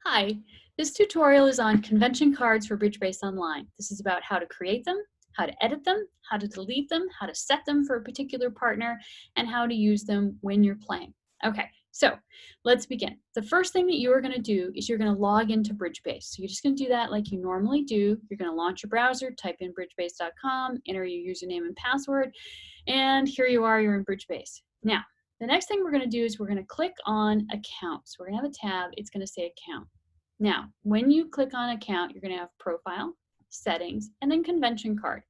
Hi, this tutorial is on convention cards for Bridge-Based Online. This is about how to create them, how to edit them, how to delete them, how to set them for a particular partner, and how to use them when you're playing. Okay, so let's begin. The first thing that you are going to do is you're going to log into Bridge-Base. So you're just going to do that like you normally do. You're going to launch your browser, type in bridgebase.com, enter your username and password, and here you are, you're in Bridge-Base. Now, the next thing we're going to do is we're going to click on Account. So we're going to have a tab, it's going to say Account. Now, when you click on Account, you're going to have Profile, Settings, and then Convention Card.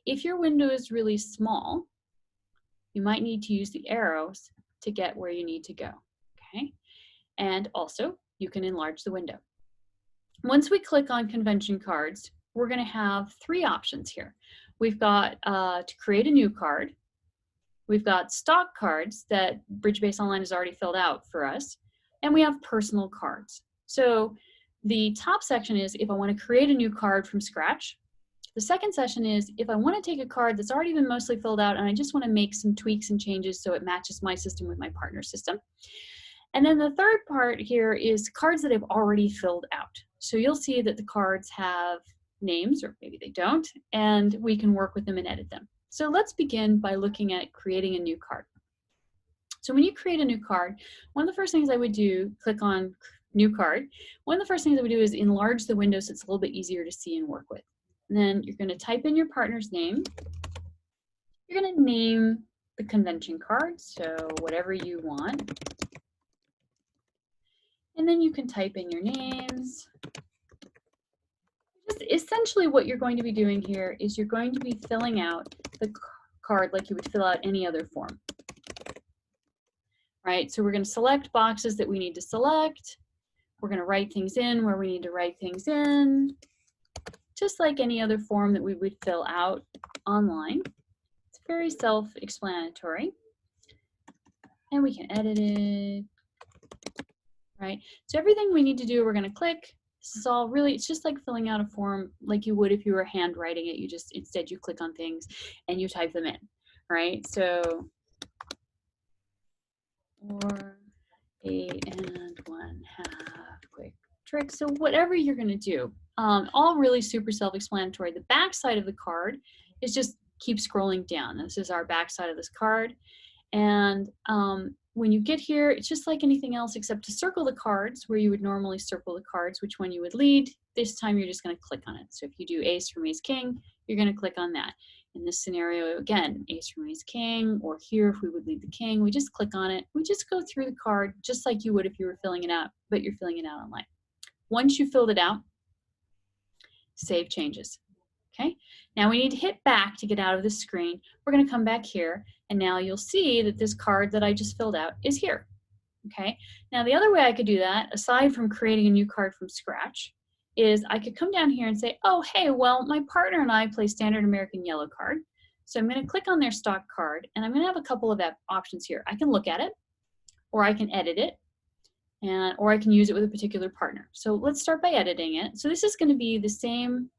If your window is really small, you might need to use the arrows to get where you need to go, okay? And also, you can enlarge the window. Once we click on Convention Cards, we're going to have three options here. We've got to create a new card. We've got stock cards that Bridge-Based Online has already filled out for us, and we have personal cards. So the top section is if I want to create a new card from scratch. The second section is if I want to take a card that's already been mostly filled out and I just want to make some tweaks and changes so it matches my system with my partner's system. And then the third part here is cards that I've already filled out. So you'll see that the cards have names, or maybe they don't, and we can work with them and edit them. So let's begin by looking at creating a new card. So when you create a new card, one of the first things I would do, click on New Card. One of the first things I would do is enlarge the window so it's a little bit easier to see and work with. And then you're going to type in your partner's name. You're going to name the convention card, so whatever you want. And then you can type in your names. Just essentially what you're going to be doing here is you're going to be filling out the card like you would fill out any other form. Right, so we're going to select boxes that we need to select. We're going to write things in where we need to write things in, just like any other form that we would fill out online. It's very self-explanatory. And we can edit it, right? So everything we need to do, we're going to click. This is all really, it's just like filling out a form like you would if you were handwriting it. You just, instead you click on things and you type them in, right? So, or 8 and 1/2 quick trick. So whatever you're going to do, all really super self-explanatory. The back side of the card is just keep scrolling down. This is our back side of this card. And when you get here, it's just like anything else except to circle the cards where you would normally circle the cards, which one you would lead. This time you're just going to click on it. So if you do ace from ace king, you're going to click on that. In this scenario, again, ace from ace king, or here if we would lead the king, we just click on it. We just go through the card just like you would if you were filling it out, but you're filling it out online. Once you filled it out, save changes. Okay, now we need to hit back to get out of the screen. We're going to come back here, and now you'll see that this card that I just filled out is here. Okay, now the other way I could do that, aside from creating a new card from scratch, is I could come down here and say, oh, hey, well, my partner and I play standard American yellow card. So I'm going to click on their stock card, and I'm going to have a couple of options here. I can look at it, or I can edit it, or I can use it with a particular partner. So let's start by editing it. So this is going to be the same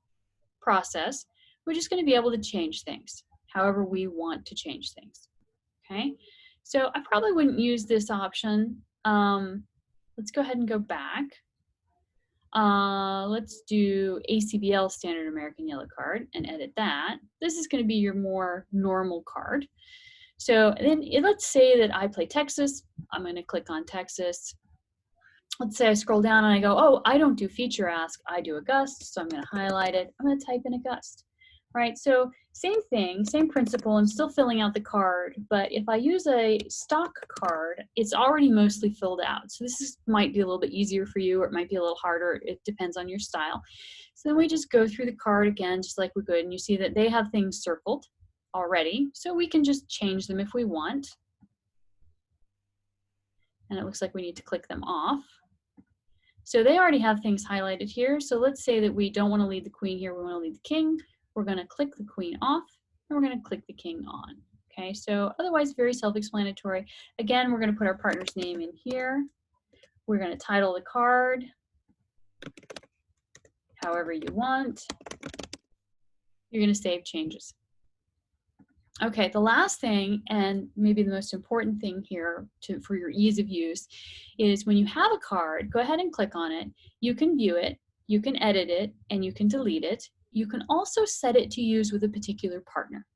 process. We're just going to be able to change things however we want to change things. Okay, so I probably wouldn't use this option. Let's go ahead and go back. Let's do ACBL standard American yellow card and edit that. This is going to be your more normal card. So then let's say that I play Texas. I'm going to click on Texas. Let's say I scroll down and I go, oh, I don't do feature ask, I do a gust, so I'm going to highlight it. I'm going to type in a gust, right? So same thing, same principle. I'm still filling out the card, but if I use a stock card, it's already mostly filled out. So this might be a little bit easier for you, or it might be a little harder. It depends on your style. So then we just go through the card again, just like we could, and you see that they have things circled already, so we can just change them if we want. And it looks like we need to click them off. So they already have things highlighted here. So let's say that we don't want to lead the queen here, we want to lead the king. We're going to click the queen off, and we're going to click the king on. Okay, so otherwise very self-explanatory. Again, we're going to put our partner's name in here. We're going to title the card however you want. You're going to save changes. Okay, the last thing, and maybe the most important thing here for your ease of use, is when you have a card, go ahead and click on it. You can view it, you can edit it, and you can delete it. You can also set it to use with a particular partner.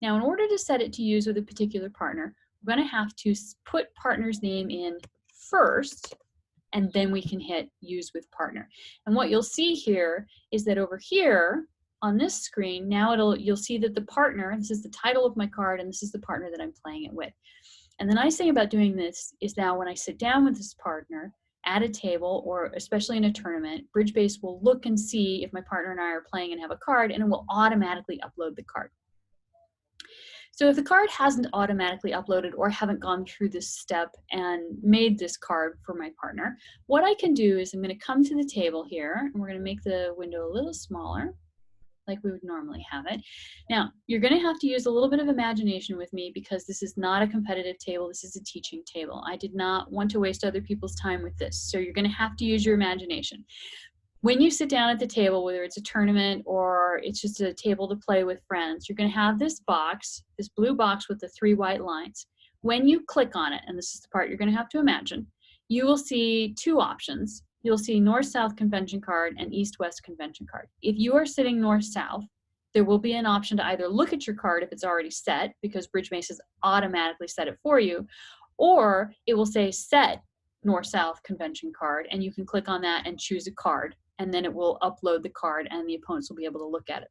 Now, in order to set it to use with a particular partner, we're going to have to put partner's name in first, and then we can hit use with partner. And what you'll see here is that over here on this screen, now you'll see that the partner, this is the title of my card, and this is the partner that I'm playing it with. And the nice thing about doing this is now when I sit down with this partner at a table, or especially in a tournament, BridgeBase will look and see if my partner and I are playing and have a card, and it will automatically upload the card. So if the card hasn't automatically uploaded or haven't gone through this step and made this card for my partner, what I can do is I'm going to come to the table here, and we're going to make the window a little smaller, like we would normally have it. Now, you're going to have to use a little bit of imagination with me because this is not a competitive table, this is a teaching table. I did not want to waste other people's time with this, so you're going to have to use your imagination. When you sit down at the table, whether it's a tournament or it's just a table to play with friends, you're going to have this box, this blue box with the 3 white lines. When you click on it, and this is the part you're going to have to imagine, you will see 2 options. You'll see North-South Convention Card and East-West Convention Card. If you are sitting North-South, there will be an option to either look at your card if it's already set, because BridgeBase has automatically set it for you, or it will say Set North-South Convention Card, and you can click on that and choose a card, and then it will upload the card and the opponents will be able to look at it.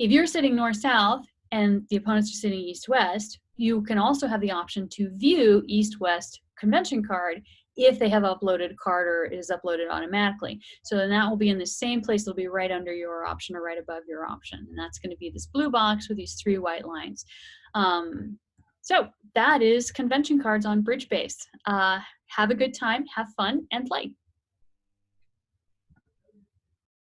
If you're sitting north-south and the opponents are sitting east-west, you can also have the option to view east-west convention card if they have uploaded a card or it is uploaded automatically. So then that will be in the same place. It'll be right under your option or right above your option. And that's going to be this blue box with these 3 white lines. So that is convention cards on BridgeBase. Have a good time, have fun, and play.